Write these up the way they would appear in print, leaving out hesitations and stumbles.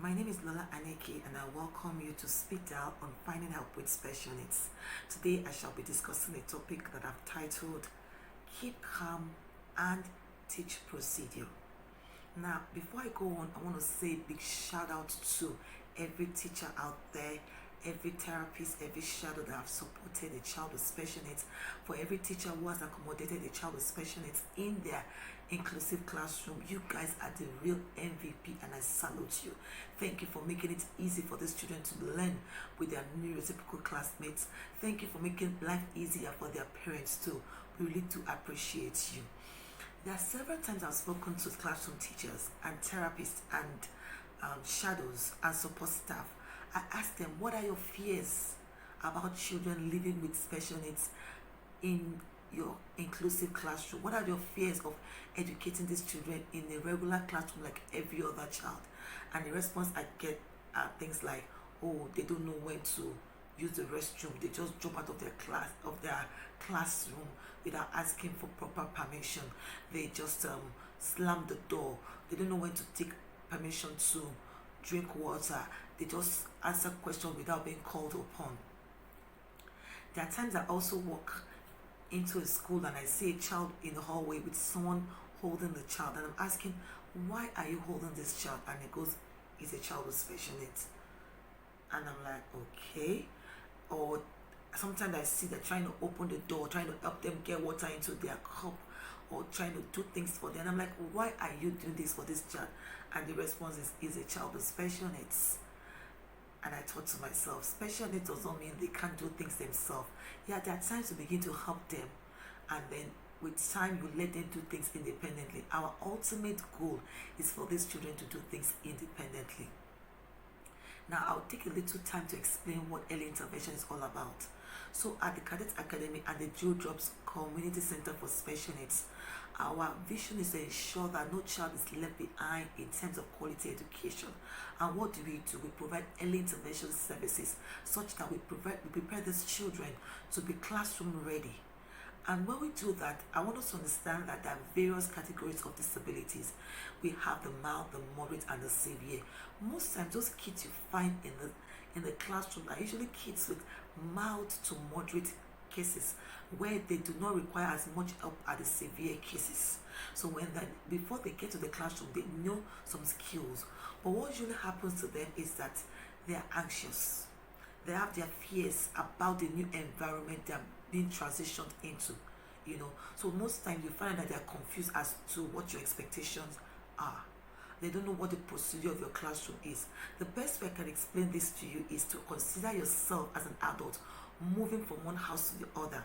My name is Lola Aneke and I welcome you to Speak Dial on Finding Help with Special Needs. Today I shall be discussing a topic that I've titled Keep Calm and Teach Procedure. Now, before I go on, I want to say a big shout out to every teacher out there, every therapist, every shadow that have supported a child with special needs, for every teacher who has accommodated a child with special needs in their inclusive classroom. You guys are the real MVP and I salute you. Thank you for making it easy for these children to learn with their neurotypical classmates. Thank you for making life easier for their parents too. We really do appreciate you. There are several times I've spoken to classroom teachers and therapists and shadows and support staff. I ask them, what are your fears about children living with special needs in your inclusive classroom? What are your fears of educating these children in a regular classroom like every other child? And the response I get are things like, oh, they don't know when to use the restroom. They just jump out of their classroom without asking for proper permission. They just slam the door. They don't know when to take permission to drink water. They just answer questions without being called upon. There are times I also walk into a school and I see a child in the hallway with someone holding the child, and I'm asking, why are you holding this child? And it goes, he's a child with special needs. And I'm like, okay. Or sometimes I see they're trying to open the door, trying to help them get water into their cup, or trying to do things for them. And I'm like, why are you doing this for this child? And the response is a child with special needs. And I thought to myself, special needs does not mean they can't do things themselves. Yeah, there are times to begin to help them, and then with time you let them do things independently. Our ultimate goal is for these children to do things independently. Now, I'll take a little time to explain what early intervention is all about. So, at the Cadet Academy and the Dewdrops Community Center for Special Needs, our vision is to ensure that no child is left behind in terms of quality education. And what do? We provide early intervention services such that we prepare these children to be classroom ready. And when we do that, I want us to understand that there are various categories of disabilities. We have the mild, the moderate, and the severe. Most times, those kids you find in the classroom are usually kids with mild to moderate cases, where they do not require as much help as the severe cases. So before they get to the classroom, they know some skills. But what usually happens to them is that they are anxious. They have their fears about the new environment they are being transitioned into. So most times you find that they are confused as to what your expectations are. They don't know what the procedure of your classroom is. The best way I can explain this to you is to consider yourself as an adult moving from one house to the other,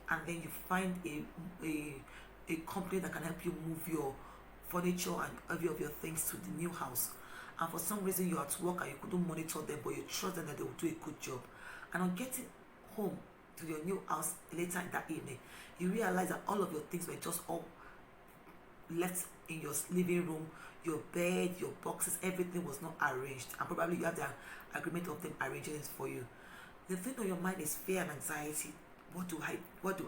and then you find a company that can help you move your furniture and every of your things to the new house. And for some reason you're at work and you couldn't monitor them, but you trust them that they will do a good job. And on getting home to your new house later in that evening, you realize that all of your things were just all left in your living room. Your bed, your boxes, everything was not arranged, and probably you have the agreement of them arranging it for you. The thing on your mind is fear and anxiety. What do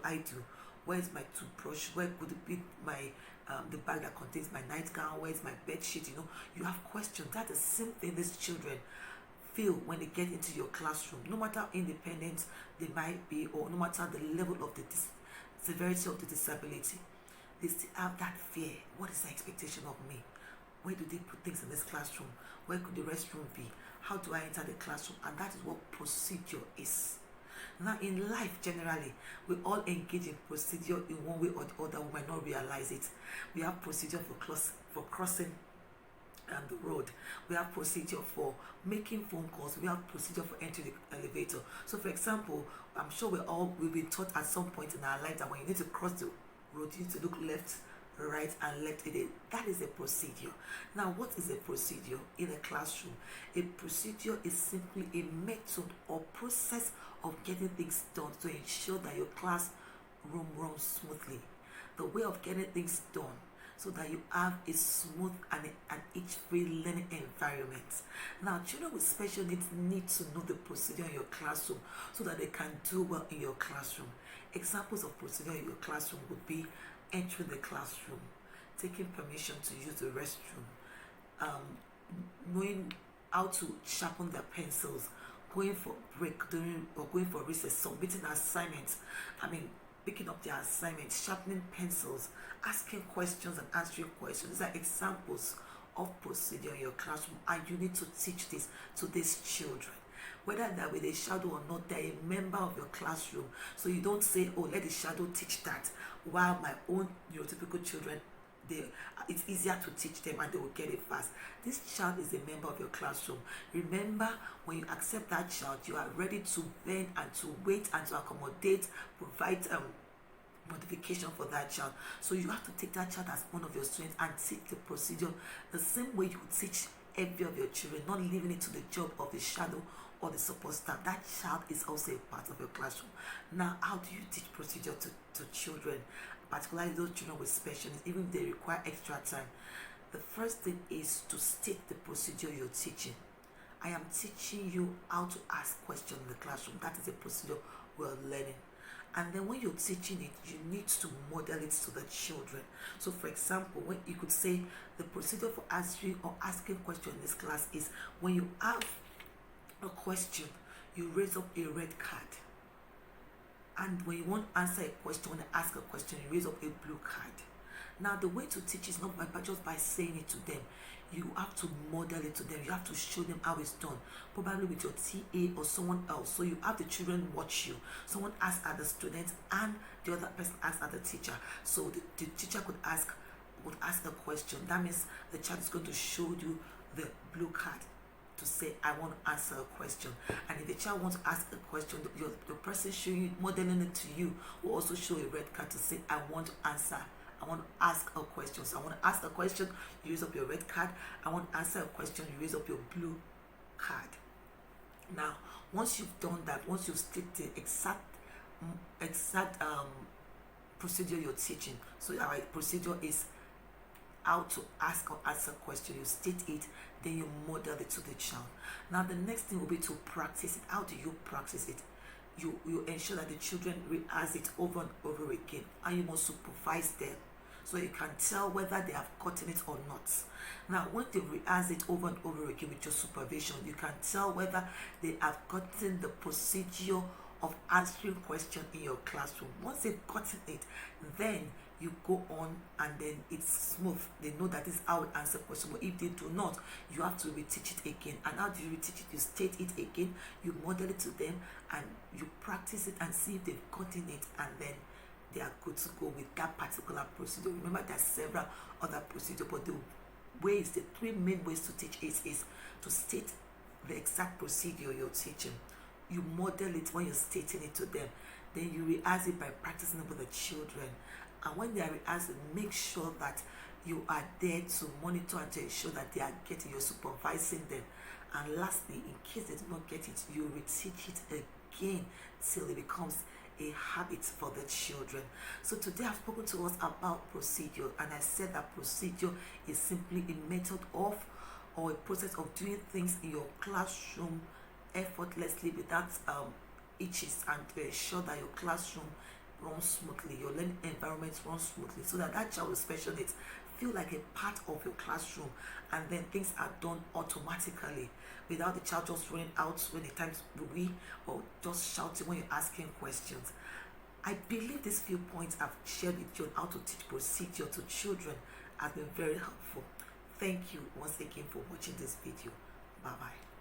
I do? Where's my toothbrush? Where could it be my the bag that contains my nightgown? Where's my bed sheet? You have questions. That's the same thing these children feel when they get into your classroom. No matter how independent they might be, or no matter the level of the severity of the disability, they still have that fear. What is the expectation of me? Where do they put things in this classroom? Where could the restroom be? How do I enter the classroom? And that is what procedure is. Now, in life generally, we all engage in procedure in one way or the other. We might not realize it. We have procedure for crossing the road. We have procedure for making phone calls. We have procedure for entering the elevator. So, for example, I'm sure we've been taught at some point in our life that when you need to cross the road, you need to look left, right, and left. That is a procedure. Now, what is a procedure in a classroom? A procedure is simply a method or process of getting things done to ensure that your classroom runs smoothly. The way of getting things done so that you have a smooth and itch-free learning environment. Now, children with special needs need to know the procedure in your classroom so that they can do well in your classroom. Examples of procedure in your classroom would be entering the classroom, taking permission to use the restroom, knowing how to sharpen their pencils, going for break during or going for recess, submitting assignments. Picking up their assignments, sharpening pencils, asking questions and answering questions. These are examples of procedure in your classroom, and you need to teach this to these children. Whether they're with a shadow or not, they're a member of your classroom. So you don't say, oh, let the shadow teach that, while my own neurotypical children, it's easier to teach them and they will get it fast. This child is a member of your classroom. Remember, when you accept that child, you are ready to bend and to wait and to accommodate, provide modification for that child. So you have to take that child as one of your students and teach the procedure the same way you would teach every of your children, not leaving it to the job of the shadow or the support staff. That child is also a part of your classroom. Now, how do you teach procedure to children, particularly those children with special needs, even if they require extra time? The first thing is to state the procedure you're teaching. I am teaching you how to ask questions in the classroom. That is a procedure we're learning. And then when you're teaching it, you need to model it to the children. So for example, when you could say the procedure for answering or asking questions in this class is, when you have a question, you raise up a red card. And when you want to answer a question, when you ask a question, you raise up a blue card. Now, the way to teach is not by just by saying it to them. You have to model it to them. You have to show them how it's done, probably with your TA or someone else. So you have the children watch you. Someone asks at the student and the other person asks at the teacher. So the teacher would ask a question. That means the child is going to show you the blue card to say, I want to answer a question. And if the child wants to ask a question, the person showing you, modeling it to you, will also show a red card to say, I want to answer. I want to ask a question. So I want to ask a question, you use up your red card. I want to answer a question, you use up your blue card. Now, once you've done that, once you've stated the exact procedure you're teaching, so our procedure is how to ask or answer a question, you state it, then you model it to the child. Now, the next thing will be to practice it. How do you practice it? You ensure that the children rehearse it over and over again, and you must supervise them so you can tell whether they have gotten it or not. Now, when they rehearse it over and over again with your supervision, you can tell whether they have gotten the procedure of answering questions in your classroom. Once they've gotten it, then you go on and then it's smooth. They know that this is how to answer questions. But if they do not, you have to reteach it again. And how do you reteach it? You state it again, you model it to them, and you practice it and see if they've gotten it, and then they are good to go with that particular procedure. Remember, there are several other procedures, but the three main ways to teach is to state the exact procedure you're teaching. You model it when you're stating it to them. Then you rehearse it by practicing it with the children. And when they are rehearsing, make sure that you are there to monitor and to ensure that they are getting, you're supervising them. And lastly, in case they do not get it, you reteach it again till it becomes a habit for the children. So today I've spoken to us about procedure, and I said that procedure is simply a method of or a process of doing things in your classroom effortlessly without itches, and to ensure that your classroom runs smoothly, your learning environment runs smoothly, so that child with special needs feel like a part of your classroom, and then things are done automatically without the child just running out when the times we or just shouting when you're asking questions. I believe these few points I've shared with you on how to teach procedure to children has been very helpful. Thank you once again for watching this video. Bye bye.